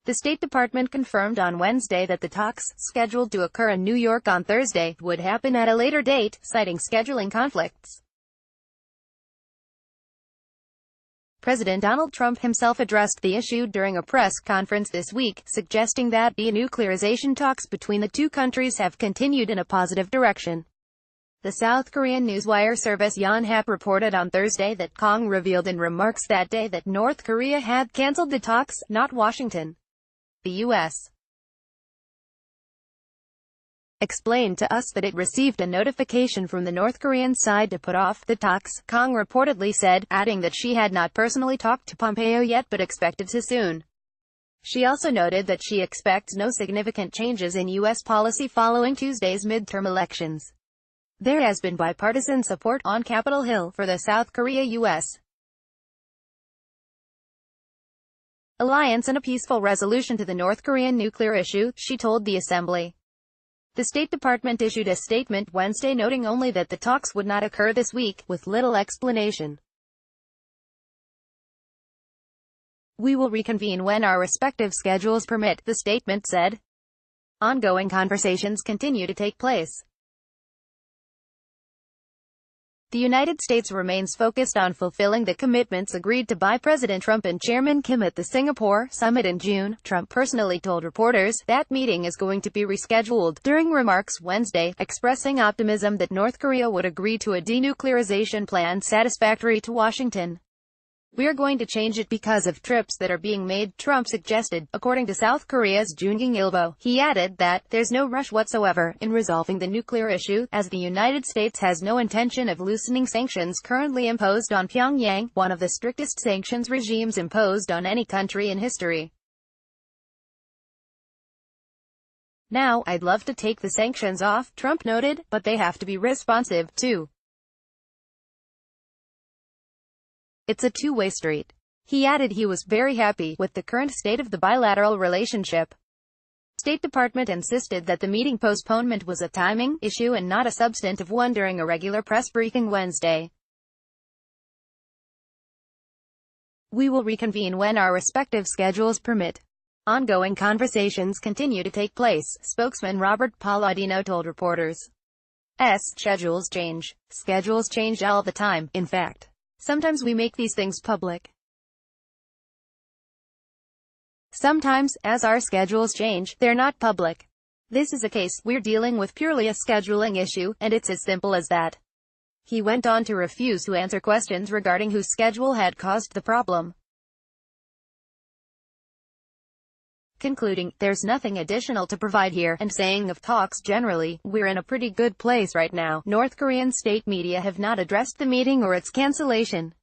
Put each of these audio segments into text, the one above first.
The State Department confirmed on Wednesday that the talks, scheduled to occur in New York on Thursday, would happen at a later date, citing scheduling conflicts. President Donald Trump himself addressed the issue during a press conference this week, suggesting that denuclearization talks between the two countries have continued in a positive direction. The South Korean newswire service Yonhap reported on Thursday that Kang revealed in remarks that day that North Korea had canceled the talks, not Washington. The U.S. explained to us that it received a notification from the North Korean side to put off the talks, Kang reportedly said, adding that she had not personally talked to Pompeo yet but expected to soon. She also noted that she expects no significant changes in U.S. policy following Tuesday's midterm elections. There has been bipartisan support on Capitol Hill for the South Korea-U.S. alliance and a peaceful resolution to the North Korean nuclear issue, she told the Assembly. The State Department issued a statement Wednesday noting only that the talks would not occur this week, with little explanation. "We will reconvene when our respective schedules permit," the statement said. Ongoing conversations continue to take place. The United States remains focused on fulfilling the commitments agreed to by President Trump and Chairman Kim at the Singapore summit in June. Trump personally told reporters that meeting is going to be rescheduled, during remarks Wednesday, expressing optimism that North Korea would agree to a denuclearization plan satisfactory to Washington. "We're going to change it because of trips that are being made," Trump suggested, according to South Korea's Jungang Ilbo. He added that, "There's no rush whatsoever in resolving the nuclear issue, as the United States has no intention of loosening sanctions currently imposed on Pyongyang, one of the strictest sanctions regimes imposed on any country in history. Now, I'd love to take the sanctions off," Trump noted, "but they have to be responsive, too. It's a two-way street." He added he was very happy with the current state of the bilateral relationship. State Department insisted that the meeting postponement was a timing issue and not a substantive one during a regular press briefing Wednesday. "We will reconvene when our respective schedules permit. Ongoing conversations continue to take place," spokesman Robert Palladino told reporters. Schedules change. Schedules change all the time, in fact. Sometimes we make these things public. Sometimes, as our schedules change, they're not public. This is a case we're dealing with purely a scheduling issue, and it's as simple as that." He went on to refuse to answer questions regarding whose schedule had caused the problem, concluding, "There's nothing additional to provide here," and saying of talks generally, "We're in a pretty good place right now." North Korean state media have not addressed the meeting or its cancellation.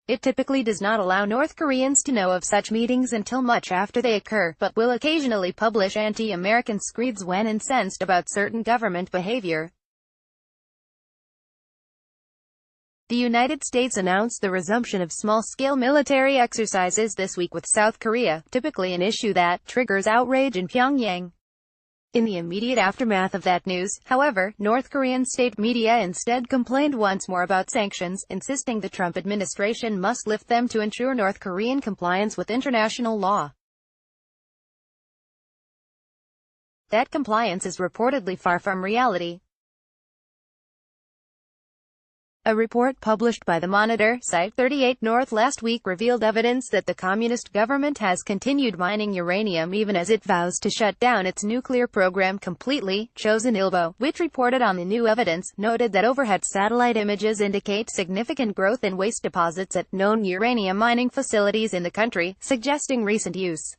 It typically does not allow North Koreans to know of such meetings until much after they occur, but will occasionally publish anti-American screeds when incensed about certain government behavior. The United States announced the resumption of small-scale military exercises this week with South Korea, typically an issue that triggers outrage in Pyongyang. In the immediate aftermath of that news, however, North Korean state media instead complained once more about sanctions, insisting the Trump administration must lift them to ensure North Korean compliance with international law. That compliance is reportedly far from reality. A report published by the Monitor, Site 38 North last week revealed evidence that the communist government has continued mining uranium even as it vows to shut down its nuclear program completely. Chosen Ilbo, which reported on the new evidence, noted that overhead satellite images indicate significant growth in waste deposits at known uranium mining facilities in the country, suggesting recent use.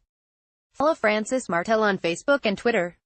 Follow Francis Martel on Facebook and Twitter.